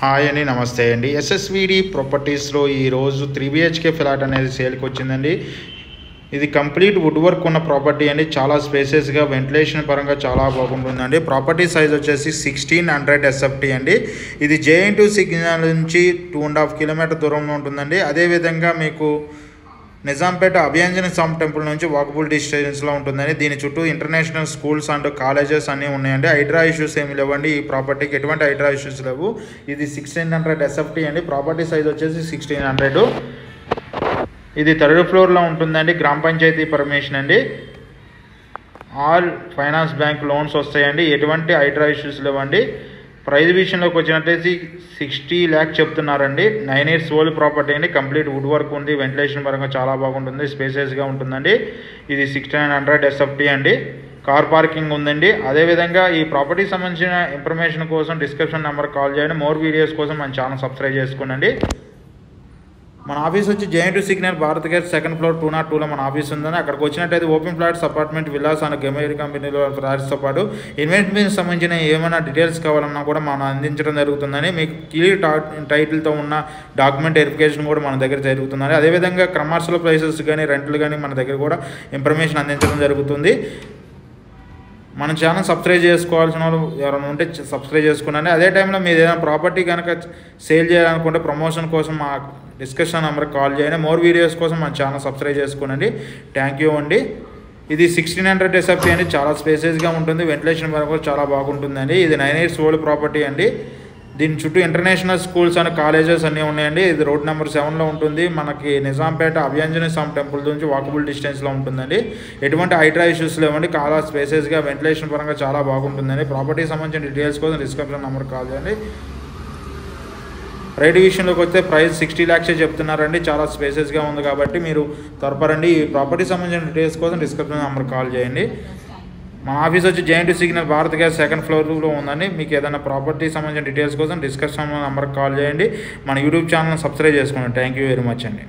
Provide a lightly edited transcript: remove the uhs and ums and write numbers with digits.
Hi అండి, నమస్తే అండి. ఎస్ఎస్విడి ప్రాపర్టీస్లో ఈరోజు 3BHK ఫ్లాట్ అనేది సేల్కి వచ్చిందండి. ఇది కంప్లీట్ వుడ్ వర్క్ ఉన్న ప్రాపర్టీ అండి. చాలా స్పేసెస్గా వెంటిలేషన్ పరంగా చాలా బాగుంటుందండి. ప్రాపర్టీ సైజ్ వచ్చేసి 1600 SFT అండి. ఇది JN2 సిగ్నల్ నుంచి 2.5 కిలోమీటర్ దూరంలో ఉంటుందండి. అదేవిధంగా మీకు నిజాంపేట అభయాంజనేయ స్వామి టెంపుల్ నుంచి వాకబుల్ డిస్టెన్స్లో ఉంటుందండి. దీని చుట్టూ ఇంటర్నేషనల్ స్కూల్స్ అండ్ కాలేజెస్ అన్నీ ఉన్నాయండి. హైడ్రా ఇష్యూస్ ఏమి లేవండి. ఈ ప్రాపర్టీకి ఎటువంటి హైడ్రా ఇష్యూస్ లేవు. ఇది 1600 SFT అండి. ప్రాపర్టీ సైజ్ వచ్చేసి 1600. ఇది 3rd ఫ్లోర్లో ఉంటుందండి. గ్రామ పంచాయతీ పర్మిషన్ అండి. ఆల్ ఫైనాన్స్ బ్యాంక్ లోన్స్ వస్తాయండి. ఎటువంటి హైడ్రా ఇష్యూస్ లేవండి. ప్రైజ్ విషయంలోకి వచ్చినట్లయితే 60 lakhs చెప్తున్నారండి. 9 years ఓల్డ్ ప్రాపర్టీ అండి. కంప్లీట్ వుడ్ వర్క్ ఉంది. వెంటిలేషన్ పరంగా చాలా బాగుంటుంది. స్పేసెస్గా ఉంటుందండి. ఇది 1600 SFT అండి. కార్ పార్కింగ్ ఉందండి. అదేవిధంగా ఈ ప్రాపర్టీకి సంబంధించిన ఇన్ఫర్మేషన్ కోసం డిస్క్రిప్షన్ నెంబర్ కాల్ చేయండి. మోర్ వీడియోస్ కోసం మన ఛానల్ సబ్స్క్రైబ్ చేసుకోండి. మన ఆఫీస్ వచ్చి JN2 signal Bharat gate 2nd floor 202లో మన ఆఫీస్ ఉందని. అక్కడికి వచ్చినట్టయితే open flats, apartment, villas and గమేరి కంపెనీలో ఫ్లాట్స్తో పాటు ఇన్వెస్ట్మెంట్ సంబంధించిన ఏమైనా డీటెయిల్స్ కావాలన్నా కూడా మనం అందించడం జరుగుతుందని. మీకు క్లియర్ టైటిల్తో ఉన్న డాక్యుమెంట్ వెరిఫికేషన్ కూడా మన దగ్గర జరుగుతుందని. అదేవిధంగా కమర్షియల్ ప్రైసెస్ కానీ రెంట్లు కానీ మన దగ్గర కూడా ఇన్ఫర్మేషన్ అందించడం జరుగుతుంది. మన ఛానల్ సబ్స్క్రైబ్ చేసుకోవాల్సిన వాళ్ళు ఎవరైనా ఉంటే సబ్స్క్రైబ్ చేసుకోండి. అదే టైంలో మీరు ఏదైనా ప్రాపర్టీ కనుక సేల్ చేయాలనుకుంటే ప్రమోషన్ కోసం మా డిస్కషన్ నెంబర్కి కాల్ చేయండి. మోర్ వీడియోస్ కోసం మన ఛానల్ సబ్స్క్రైబ్ చేసుకోండి. థ్యాంక్ యూ అండి. ఇది 1600 SFT అండి. చాలా స్పేసెస్గా ఉంటుంది. వెంటిలేషన్ వరకు చాలా బాగుంటుందండి. ఇది 9 years ఓల్డ్ ప్రాపర్టీ అండి. దీని చుట్టూ ఇంటర్నేషనల్ స్కూల్స్ అండ్ కాలేజెస్ అన్నీ ఉన్నాయండి. ఇది రోడ్ నెంబర్ 7లో ఉంటుంది. మనకి నిజాంపేట అభయాంజనేయ స్వామి టెంపుల్ నుంచి వాకబుల్ డిస్టెన్స్లో ఉంటుందండి. ఎటువంటి హైడ్రా ఇష్యూస్ లేవండి. చాలా స్పేసెస్గా వెంటిలేషన్ పరంగా చాలా బాగుంటుందండి. ప్రాపర్టీకి సంబంధించిన డీటెయిల్స్ కోసం డిస్క్రిప్షన్ నెంబర్ కాల్ చేయండి. రేట్ విషయంలోకి వస్తే ప్రైస్ 60 lakhs చెప్తున్నారండి. చాలా స్పేసెస్గా ఉంది కాబట్టి మీరు త్వరపడండి. ఈ ప్రాపర్టీకి సంబంధించిన డీటెయిల్స్ కోసం డిస్క్రిప్షన్ నెంబర్ కాల్ చేయండి. మా ఆఫీస్ వచ్చి JN2 signal Bharat gas 2nd floorలో ఉందండి. మీకు ఏదైనా ప్రాపర్టీకి సంబంధించిన డీటెయిల్స్ కోసం డిస్క్రిప్షన్ నెంబర్కి కాల్ చేయండి. మన యూట్యూబ్ ఛానల్ సబ్స్క్రైబ్ చేసుకోండి. థ్యాంక్ యూ వెరీ మచ్ అండి.